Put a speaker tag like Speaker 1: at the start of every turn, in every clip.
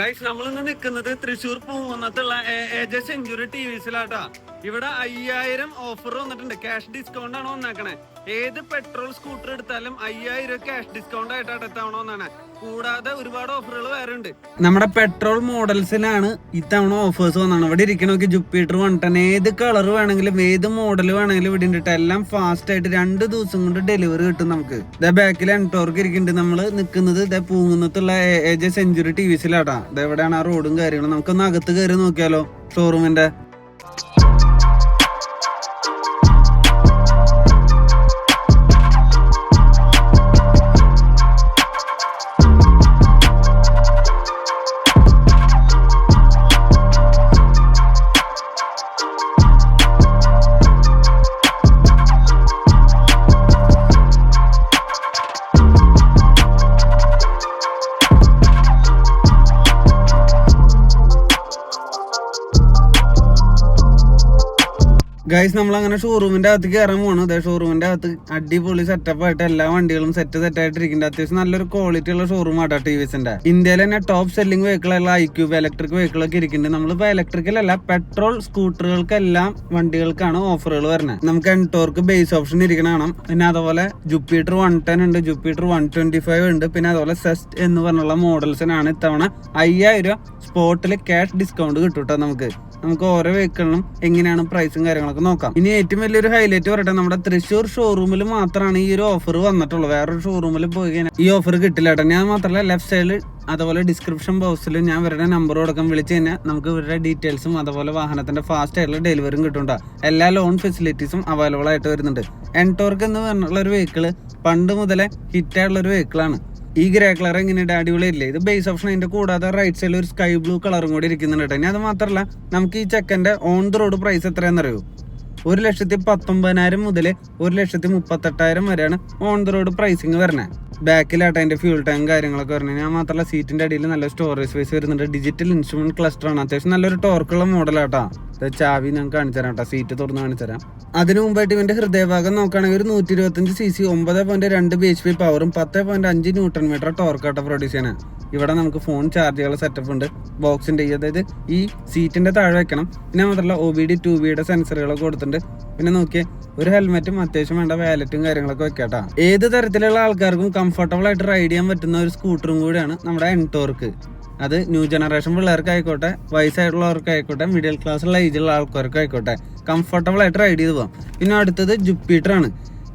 Speaker 1: Guys നമ്മളിന്ന് നിൽക്കുന്നത് Thrissur പൂവന്നത്തുള്ള AJ century TVSലാട്ടാ. ഇവിടെ 5000 ഓഫർ വന്നിട്ടുണ്ട്. ക്യാഷ് ഡിസ്കൗണ്ട് ആണ് വന്നേക്കണേ. ഏത് പെട്രോൾ സ്കൂട്ടർ എടുത്താലും 5000 ക്യാഷ് ഡിസ്കൗണ്ട് ആയിട്ട് അടുത്തവണ വന്നാണ്. കൂടാതെ ഒരുപാട് ഓഫറുകൾ വേറെ ഉണ്ട്. നമ്മുടെ പെട്രോൾ മോഡൽസിനാണ് ഇത്തവണ ഓഫേഴ്സ് വന്നാണ്. ഇവിടെ ഇരിക്കണോക്കി ജുപ്പിറ്റർ 110 ഏത് കളർ വേണമെങ്കിലും ഏത് മോഡൽ വേണമെങ്കിലും ഇവിടെ ഉണ്ട്. എല്ലാം ഫാസ്റ്റ് ആയിട്ട് 2 ദിവസം കൊണ്ട് ഡെലിവറി കിട്ടും നമുക്ക്. ഇതേ ബാക്കിൽ എൻടോർക്ക് ഇരിക്കുന്നുണ്ട്. നമ്മള് നിൽക്കുന്നത് ഇതേ പൂങ്ങുന്നത്തുള്ള AJ സെഞ്ചുറി TVSലാട്ടാ. ഇതെവിടെയാണ് ആ റോഡും കാര്യങ്ങളും. നമുക്കൊന്ന് അകത്ത് കയറി നോക്കിയാലോ ഷോറൂമിന്റെ. ഗൈസ് നമ്മളങ്ങനെ ഷോറൂമിന്റെ അകത്ത് കയറാൻ പോകണം. അതെ ഷോറൂമിന്റെ അകത്ത് അടിപൊളി സെറ്റപ്പ് ആയിട്ട് എല്ലാ വണ്ടികളും സെറ്റ് ആയിട്ടിരിക്കുന്നുണ്ട്. അത്യാവശ്യം നല്ലൊരു ക്വാളിറ്റി ഉള്ള ഷോറൂം ആട്ടോ TVSന്റെ. ഇന്ത്യയിൽ തന്നെ ടോപ്പ് സെല്ലിംഗ് വെഹിക്കിൾ ഉള്ള iQube ഇലക്ട്രിക് വെഹിക്കിൾ ഒക്കെ ഇരിക്കുന്നുണ്ട്. നമ്മളിപ്പോ ഇലക്ട്രിക്കൽ അല്ല പെട്രോൾ സ്കൂട്ടറുകൾക്കെല്ലാം വണ്ടികൾക്കാണ് ഓഫറുകൾ വരുന്നത്. നമുക്ക് എൻടോർക്ക് ബേസ് ഓപ്ഷൻ ഇരിക്കണം കാണാം. പിന്നെ അതുപോലെ ജുപ്പിറ്റർ 110 ഉണ്ട്, ജുപ്പിറ്റർ 125 ഉണ്ട്. പിന്നെ അതുപോലെ സെസ്റ്റ് എന്ന് പറഞ്ഞുള്ള മോഡൽസിനാണ് ഇത്തവണ 5000 സ്പോട്ടിൽ ക്യാഷ് ഡിസ്കൗണ്ട് കിട്ടും കേട്ടോ. നമുക്ക് ഓരോ വെഹിക്കിളിനും എങ്ങനെയാണ് പ്രൈസും കാര്യങ്ങളൊക്കെ നോക്കാം. ഇനി ഏറ്റവും വലിയൊരു ഹൈലൈറ്റ് പറയട്ടെ, നമ്മുടെ തൃശ്ശൂർ ഷോറൂമിൽ മാത്രമാണ് ഈ ഒരു ഓഫർ വന്നിട്ടുള്ളൂ. വേറൊരു ഷോറൂമിൽ പോയി കഴിഞ്ഞാൽ ഈ ഓഫർ കിട്ടില്ല കേട്ടോ. ഞാൻ മാത്രമല്ല ലെഫ്റ്റ് സൈഡിൽ അതുപോലെ ഡിസ്ക്രിപ്ഷൻ ബോക്സിൽ ഞാൻ ഇവരുടെ നമ്പർ കൊടുക്കാൻ വിളിച്ചു കഴിഞ്ഞാൽ നമുക്ക് ഇവരുടെ ഡീറ്റെയിൽസും അതുപോലെ വാഹനത്തിന്റെ ഫാസ്റ്റ് ആയിട്ടുള്ള ഡെലിവറിയും കിട്ടും. എല്ലാ ലോൺ ഫെസിലിറ്റീസും അവൈലബിൾ ആയിട്ട് വരുന്നുണ്ട്. എൻടോർക്ക് എന്ന് പറഞ്ഞുള്ള ഒരു വെഹിക്കിള് പണ്ട് മുതലേ ഹിറ്റായിട്ടുള്ള ഒരു വെഹിക്കിളാണ്. ഈ ഗ്രേ കളർ എങ്ങനെയുണ്ട്, അടിപൊളിയില്ലേ? ഇത് ബേസ് ഓപ്ഷൻ. അതിന്റെ കൂടാതെ റൈറ്റ് സൈഡിൽ ഒരു സ്കൈ ബ്ലൂ കളറും കൂടി ഇരിക്കുന്നുണ്ട് കേട്ടോ. ഇനി അത് മാത്രമല്ല നമുക്ക് ഈ ചെക്കന്റെ ഓൺ ദ റോഡ് പ്രൈസ് എത്രയാണെന്നറിയോ? 1,19,000 മുതൽ 1,38,000 വരെയാണ് ഓൺ ദ റോഡ് പ്രൈസിങ് വരുന്നത്. ബാക്കിലായിട്ട് അതിന്റെ ഫ്യൂൾ ടാങ്ക് കാര്യങ്ങളൊക്കെ വരുന്നത്. ഞാൻ മാത്രമല്ല സീറ്റിന്റെ അടിയിൽ നല്ല സ്റ്റോറേജ് സ്പേസ് വരുന്നുണ്ട്. ഡിജിറ്റൽ ഇൻസ്ട്രുമെന്റ് ക്ലസ്റ്റർ ആണ്. അത്യാവശ്യം നല്ലൊരു ടോർക്കുള്ള മോഡലാട്ടാ. ചാവി ഞാൻ കാണിച്ചു തരാം കേട്ടോ, സീറ്റ് തുറന്ന് കാണിച്ചു തരാം. അതിനു മുമ്പായിട്ട് ഇവന്റെ ഹൃദയഭാഗം നോക്കുകയാണെങ്കിൽ ഒരു 125cc 9.2 bhp പവറും 10.5 Nm ടോർക്കാട്ടോ പ്രൊഡ്യൂസ് ചെയ്യണേ. ഇവിടെ നമുക്ക് ഫോൺ ചാർജ് ചെയ്യാനുള്ള സെറ്റപ്പ് ഉണ്ട്. ബോക്സിന്റെ അതായത് ഈ സീറ്റിന്റെ താഴെ വെക്കണം. പിന്നെ മാത്രമല്ല OBD 2B സെൻസറുകളൊക്കെ കൊടുത്തിട്ടുണ്ട്. പിന്നെ നോക്കിയേ ഒരു ഹെൽമെറ്റും അത്യാവശ്യം വേണ്ട വാലറ്റും കാര്യങ്ങളൊക്കെ വെക്കാട്ടാ. ഏത് തരത്തിലുള്ള ആൾക്കാർക്കും കംഫർട്ടബിൾ ആയിട്ട് റൈഡ് ചെയ്യാൻ പറ്റുന്ന ഒരു സ്കൂട്ടറും കൂടിയാണ് നമ്മുടെ എൻടോർക്ക്. അത് ന്യൂ ജനറേഷൻ പിള്ളേർക്കായിക്കോട്ടെ, വയസ്സായിട്ടുള്ളവർക്കായിക്കോട്ടെ, മിഡിൽ ക്ലാസ്സുള്ള ഏജുള്ള ആൾക്കാർക്കായിക്കോട്ടെ കംഫർട്ടബിൾ ആയിട്ട് റൈഡ് ചെയ്ത് പോകാം. പിന്നെ അടുത്തത് ജുപ്പിറ്റർ ആണ്.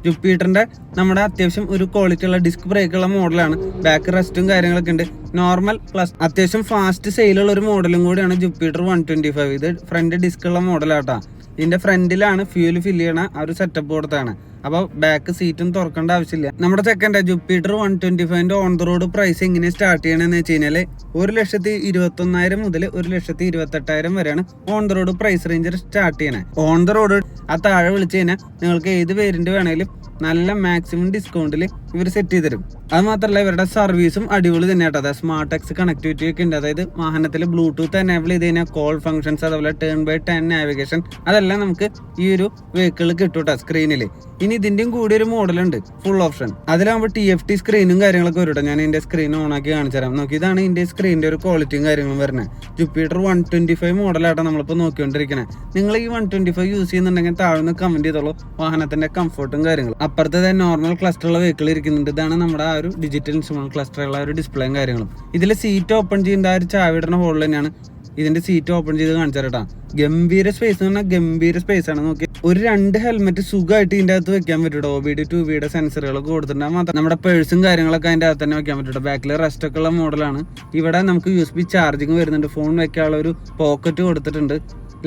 Speaker 1: ജുപ്പിറ്ററിന്റെ നമ്മുടെ അത്യാവശ്യം ഒരു ക്വാളിറ്റി ഉള്ള ഡിസ്ക് ബ്രേക്കുള്ള മോഡലാണ്. ബാക്ക് റെസ്റ്റും കാര്യങ്ങളൊക്കെ ഉണ്ട്. നോർമൽ പ്ലസ് അത്യാവശ്യം ഫാസ്റ്റ് സെയിലുള്ള ഒരു മോഡലും കൂടിയാണ് ജുപ്പിറ്റർ 125. ഇത് ഫ്രണ്ട് ഡിസ്ക് ഉള്ള മോഡലാട്ടാ. ഇതിന്റെ ഫ്രണ്ടിലാണ് ഫ്യൂൽ ഫില്ല് ചെയ്യണ ആ ഒരു സെറ്റപ്പ് കൊടുത്താണ്. അപ്പോൾ ബാക്ക് സീറ്റും തുറക്കേണ്ട ആവശ്യമില്ല. നമ്മുടെ second Jupiter 125 on the road price എങ്ങനെ സ്റ്റാർട്ട് ചെയ്യണമെന്ന് വെച്ച് കഴിഞ്ഞാൽ 1,21,000 മുതൽ 1,28,000 വരെയാണ് on the road price range start ചെയ്യണേ. ഓൺ ദ റോഡ് ആ താഴെ വിളിച്ചു കഴിഞ്ഞാൽ നിങ്ങൾക്ക് ഏത് വേരിയന്റ് വേണമെങ്കിലും നല്ല മാക്സിമം ഡിസ്കൗണ്ടിൽ ഇവർ സെറ്റ് ചെയ്ത് തരും. അത് മാത്രമല്ല ഇവരുടെ സർവീസും അടിപൊളി തന്നെ കേട്ടോ. സ്മാർട്ട് എക്സ് കണക്ടിവിറ്റി ഒക്കെ ഉണ്ട്. അതായത് വാഹനത്തിൽ ബ്ലൂടൂത്ത് എനേബിൾ ചെയ്ത് കഴിഞ്ഞാൽ കോൾ ഫംഗ്ഷൻസ് അതുപോലെ ടേൺ ബൈ ടേൺ നാവിഗേഷൻ അതെല്ലാം നമുക്ക് ഈ ഒരു വെഹിക്കിൾ കിട്ടും കേട്ടോ സ്ക്രീനിൽ. ഇനി ഇതിന്റെയും കൂടി ഒരു മോഡലുണ്ട് ഫുൾ ഓപ്ഷൻ. അതിലാകുമ്പോൾ TFT സ്ക്രീനും കാര്യങ്ങളൊക്കെ വരും കേട്ടോ. ഞാൻ ഇതിന്റെ സ്ക്രീൻ ഓൺ ആക്കി കാണിച്ചു തരാം. നോക്കി, ഇതാണ് ഇതിന്റെ സ്ക്രീനിന്റെ ഒരു ക്വാളിറ്റിയും കാര്യങ്ങളും വരുന്നത്. ജുപ്പിറ്റർ 125 മോഡലാട്ടോ നമ്മളിപ്പോൾ നോക്കിക്കൊണ്ടിരിക്കുന്നത്. നിങ്ങൾ ഈ 125 യൂസ് ചെയ്യുന്നുണ്ടെങ്കിൽ താഴ്ന്ന് കമന്റ് ചെയ്തോളൂ വാഹനത്തിന്റെ കംഫർട്ടും കാര്യങ്ങളും. അപ്പുറത്തെ നോർമൽ ക്ലസ്റ്ററുള്ള വെഹിക്കിൾ ഇരിക്കുന്നുണ്ട്. ഇതാണ് നമ്മുടെ ആ ഒരു ഡിജിറ്റൽ ഇൻസ്ട്രുമെന്റ് ക്ലസ്റ്ററുള്ള ഒരു ഡിസ്പ്ലേയും കാര്യങ്ങളും. ഇതിൽ സീറ്റ് ഓപ്പൺ ചെയ്യുന്ന ആ ഒരു ചാവിടുന്ന ഹോൾ തന്നെയാണ് ഇതിന്റെ സീറ്റ് ഓപ്പൺ ചെയ്ത് കാണിച്ചു തരട്ടാ. ഗംഭീര സ്പേസ് എന്ന് പറഞ്ഞാൽ ഗംഭീര സ്പേസ് ആണ്. നോക്കി, ഒരു 2 ഹെൽമെറ്റ് സുഖമായിട്ട് ഇതിന്റെ അകത്ത് വെക്കാൻ പറ്റൂട്ടോ. OBD 2B സെൻസറുകളൊക്കെ കൊടുത്തിട്ടുണ്ട്. മാത്രം നമ്മുടെ പേഴ്സും കാര്യങ്ങളൊക്കെ അതിന്റെ അകത്ത് തന്നെ വെക്കാൻ പറ്റൂട്ടോ. ബാക്കിൽ റെസ്റ്റ് ഒക്കെ ഉള്ള മോഡലാണ്. ഇവിടെ നമുക്ക് USB ചാർജിങ് വരുന്നുണ്ട്. ഫോൺ വെക്കാനുള്ള ഒരു പോക്കറ്റ് കൊടുത്തിട്ടുണ്ട്.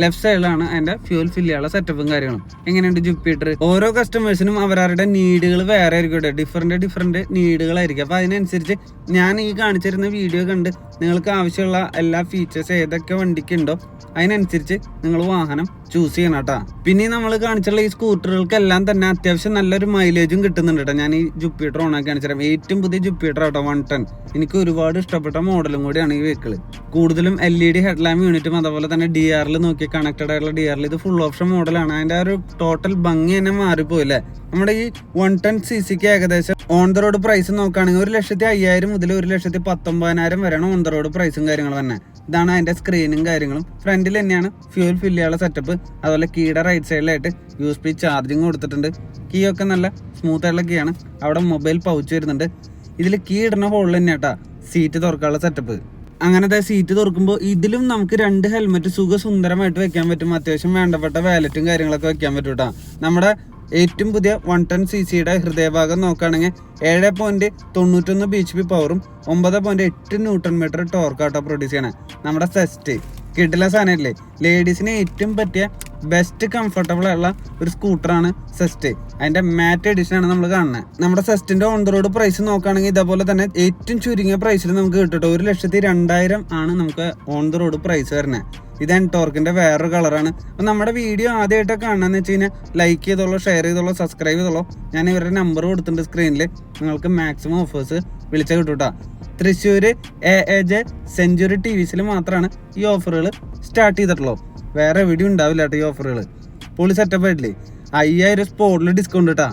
Speaker 1: ലെഫ്റ്റ് സൈഡിലാണ് അതിന്റെ ഫ്യൂൽ ഫില്ല് ചെയ്യാനുള്ള സെറ്റപ്പും കാര്യങ്ങളും. എങ്ങനെയുണ്ട് ജുപ്പിറ്റർ? ഓരോ കസ്റ്റമേഴ്സിനും അവരവരുടെ നീഡുകൾ വേറെ ആയിരിക്കും. ഡിഫറെന്റ് നീഡുകളായിരിക്കും. അപ്പൊ അതിനനുസരിച്ച് ഞാൻ ഈ കാണിച്ചിരുന്ന വീഡിയോ കണ്ട് നിങ്ങൾക്ക് ആവശ്യമുള്ള എല്ലാ ഫീച്ചേഴ്സ് ഏതൊക്കെ വണ്ടിക്ക് ഉണ്ടോ അതിനനുസരിച്ച് നിങ്ങൾ വാഹനം ചൂസ് ചെയ്യണം കേട്ടോ. പിന്നെ നമ്മൾ കാണിച്ചുള്ള ഈ സ്കൂട്ടറുകൾക്കെല്ലാം തന്നെ അത്യാവശ്യം നല്ലൊരു മൈലേജും കിട്ടുന്നുണ്ട് കേട്ടോ. ഞാൻ ഈ ജുപ്പിറ്റർ ഓണാക്കി കാണിച്ചു തരാം. ഏറ്റവും പുതിയ ജുപ്പിറ്റർ കേട്ടോ 110. എനിക്ക് ഒരുപാട് ഇഷ്ടപ്പെട്ട മോഡലും കൂടിയാണ് ഈ വെഹിക്കിള്. കൂടുതലും LED ഹെഡ്ലാമ്പ് യൂണിറ്റും അതുപോലെ തന്നെ DRL നോക്കി കണക്റ്റഡ് ആയിട്ടുള്ള DRL ഇത് ഫുൾ ഓപ്ഷൻ മോഡലാണ്. അതിന്റെ ആ ഒരു ടോട്ടൽ ഭംഗി തന്നെ മാറിപ്പോയില്ലേ. നമ്മുടെ ഈ 110cc ഏകദേശം ഓൺ ദ റോഡ് പ്രൈസ് നോക്കുകയാണെങ്കിൽ 1,05,000 മുതൽ 1,19,000 വരെയാണ് ഓൺ ദ റോഡ് പ്രൈസും കാര്യങ്ങളും തന്നെ. ഇതാണ് അതിന്റെ സ്ക്രീനും കാര്യങ്ങളും. ഫ്രണ്ടിൽ തന്നെയാണ് ഫ്യൂൽ ഫില്ല് ചെയ്യാനുള്ള സെറ്റപ്പ്. അതുപോലെ കീയുടെ റൈറ്റ് സൈഡിലായിട്ട് USB ചാർജിങ് കൊടുത്തിട്ടുണ്ട്. കീ ഒക്കെ നല്ല സ്മൂത്ത് ആയിട്ടുള്ള കീ ആണ്. അവിടെ മൊബൈൽ പൗച്ച് വരുന്നുണ്ട്. ഇതിൽ കീ ഇടുന്ന ഹോളിൽ തന്നെയാട്ടാ സീറ്റ് തുറക്കാനുള്ള സെറ്റപ്പ്. അങ്ങനത്തെ സീറ്റ് തുറക്കുമ്പോൾ ഇതിലും നമുക്ക് 2 ഹെൽമെറ്റ് സുഖസുന്ദരമായിട്ട് വെക്കാൻ പറ്റും. അത്യാവശ്യം വേണ്ടപ്പെട്ട വാലറ്റും കാര്യങ്ങളൊക്കെ വെക്കാൻ പറ്റും കേട്ടോ. നമ്മുടെ ഏറ്റവും പുതിയ 110cc ഹൃദയഭാഗം നോക്കുകയാണെങ്കിൽ 7.91 bhp പവറും 9.8 Nm ടോർക്കാട്ടോ പ്രൊഡ്യൂസ് ചെയ്യണേ. നമ്മുടെ സെസ്റ്റ് കിട്ടില്ല സാധനമില്ലേ, ലേഡീസിന് ഏറ്റവും പറ്റിയ ബെസ്റ്റ് കംഫർട്ടബിൾ ആയുള്ള ഒരു സ്കൂട്ടറാണ് സെസ്റ്റ്. അതിന്റെ മാറ്റ് എഡിഷൻ ആണ് നമ്മൾ കാണുന്നത്. നമ്മുടെ സെസ്റ്റിന്റെ ഓൺ ദ റോഡ് പ്രൈസ് നോക്കുകയാണെങ്കിൽ ഇതേപോലെ തന്നെ ഏറ്റവും ചുരുങ്ങിയ പ്രൈസിൽ നമുക്ക് കിട്ടും. 1,02,000 ആണ് നമുക്ക് ഓൺ ദ റോഡ് പ്രൈസ് വരുന്നത്. ഇത് എൻടോർക്കിന്റെ വേറൊരു കളറാണ്. അപ്പൊ നമ്മുടെ വീഡിയോ ആദ്യമായിട്ടൊക്കെ കാണാന്ന് വെച്ച് കഴിഞ്ഞാൽ ലൈക്ക് ചെയ്തോളൂ, ഷെയർ ചെയ്തോളൂ, സബ്സ്ക്രൈബ് ചെയ്തോളൂ. ഞാൻ ഇവരുടെ നമ്പർ കൊടുത്തിട്ടുണ്ട് സ്ക്രീനിൽ. നിങ്ങൾക്ക് മാക്സിമം ഓഫേഴ്സ് വിളിച്ചാൽ കിട്ടൂട്ടാ. തൃശ്ശൂര് AAJ സെഞ്ചുറി TVസിൽ മാത്രമാണ് ഈ ഓഫറുകൾ സ്റ്റാർട്ട് ചെയ്തിട്ടുള്ളൂ. വേറെ എവിടെയും ഉണ്ടാവില്ല കേട്ടോ ഈ ഓഫറുകൾ. പൊളി സെറ്റപ്പ് ആയിട്ടില്ലേ. 5,000 സ്പോട്ടിൽ ഡിസ്കൗണ്ട് കിട്ടാ.